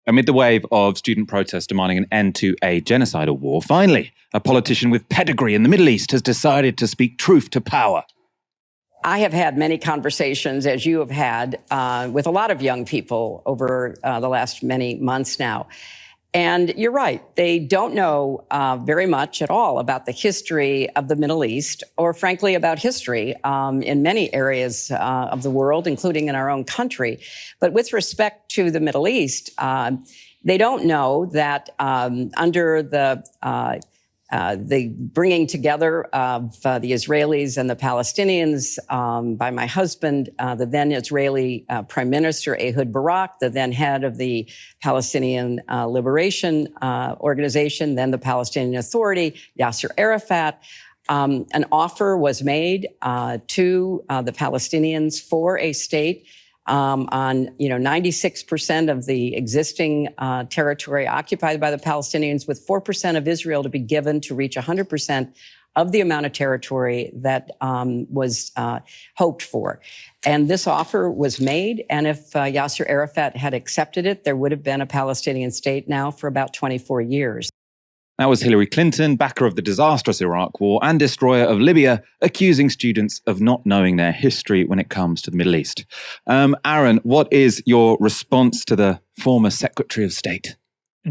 Amid the wave of student protests demanding an end to a genocidal war, finally, a politician with pedigree in the Middle East has decided to speak truth to power. I have had many conversations, as you have had, with a lot of young people over the last many months now. And you're right, they don't know very much at all about the history of the Middle East, or frankly, about history in many areas of the world, including in our own country. But with respect to the Middle East, they don't know that under the bringing together of the Israelis and the Palestinians by my husband, the then Israeli Prime Minister Ehud Barak, the then head of the Palestinian Liberation Organization, then the Palestinian Authority, Yasser Arafat. An offer was made to the Palestinians for a state on 96% of the existing territory occupied by the Palestinians, with 4% of Israel to be given to reach 100% of the amount of territory that was hoped for. And this offer was made, and if Yasser Arafat had accepted it, there would have been a Palestinian state now for about 24 years. That was Hillary Clinton, backer of the disastrous Iraq War and destroyer of Libya, accusing students of not knowing their history when it comes to the Middle East. Aaron, what is your response to the former Secretary of State?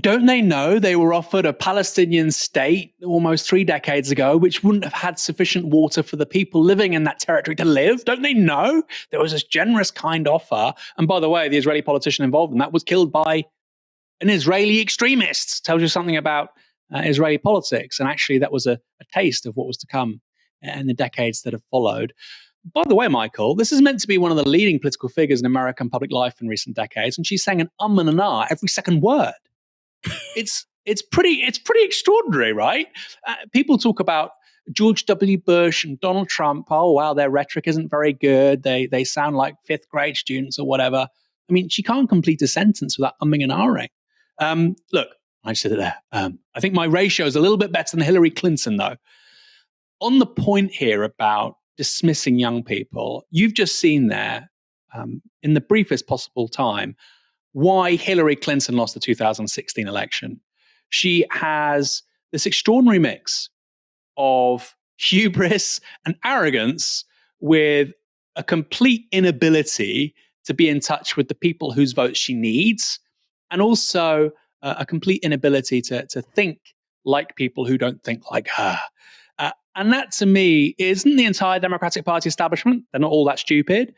Don't they know they were offered a Palestinian state almost 3 decades ago, which wouldn't have had sufficient water for the people living in that territory to live? Don't they know there was this generous, kind offer? And by the way, the Israeli politician involved in that was killed by an Israeli extremist. Tells you something about Israeli politics. And actually, that was a taste of what was to come in the decades that have followed. By the way, Michael, this is meant to be one of the leading political figures in American public life in recent decades, and she's saying an and an every second word. It's pretty extraordinary, right? People talk about George W. Bush and Donald Trump. Oh, wow, their rhetoric isn't very good. They sound like fifth grade students or whatever. I mean, she can't complete a sentence without umming and ahhing. Look, I said it there. I think my ratio is a little bit better than Hillary Clinton, though. On the point here about dismissing young people, you've just seen there, in the briefest possible time, why Hillary Clinton lost the 2016 election. She has this extraordinary mix of hubris and arrogance with a complete inability to be in touch with the people whose votes she needs, and also a complete inability to think like people who don't think like her. And that, to me, isn't the entire Democratic Party establishment. They're not all that stupid.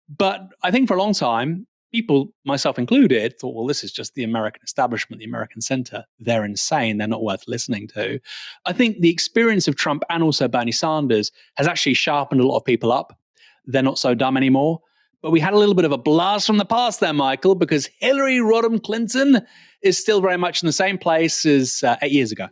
But I think for a long time, people, myself included, thought, well, this is just the American establishment, the American center. They're insane. They're not worth listening to. I think the experience of Trump and also Bernie Sanders has actually sharpened a lot of people up. They're not so dumb anymore. But we had a little bit of a blast from the past there, Michael, because Hillary Rodham Clinton is still very much in the same place as 8 years ago.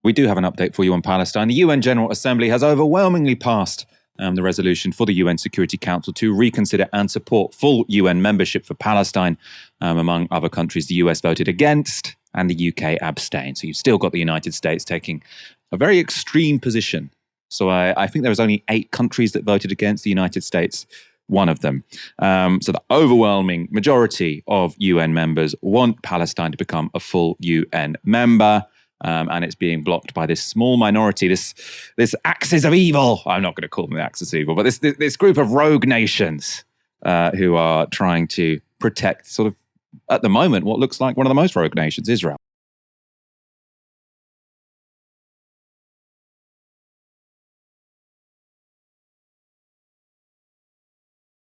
We do have an update for you on Palestine. The UN General Assembly has overwhelmingly passed the resolution for the UN Security Council to reconsider and support full UN membership for Palestine. Among other countries, the US voted against and the UK abstained. So you've still got the United States taking a very extreme position. So I think there was only 8 countries that voted against, the United States one of them. So the overwhelming majority of UN members want Palestine to become a full UN member. And it's being blocked by this small minority, this axis of evil. I'm not going to call them the axis of evil, but this group of rogue nations who are trying to protect, sort of, at the moment, what looks like one of the most rogue nations, Israel.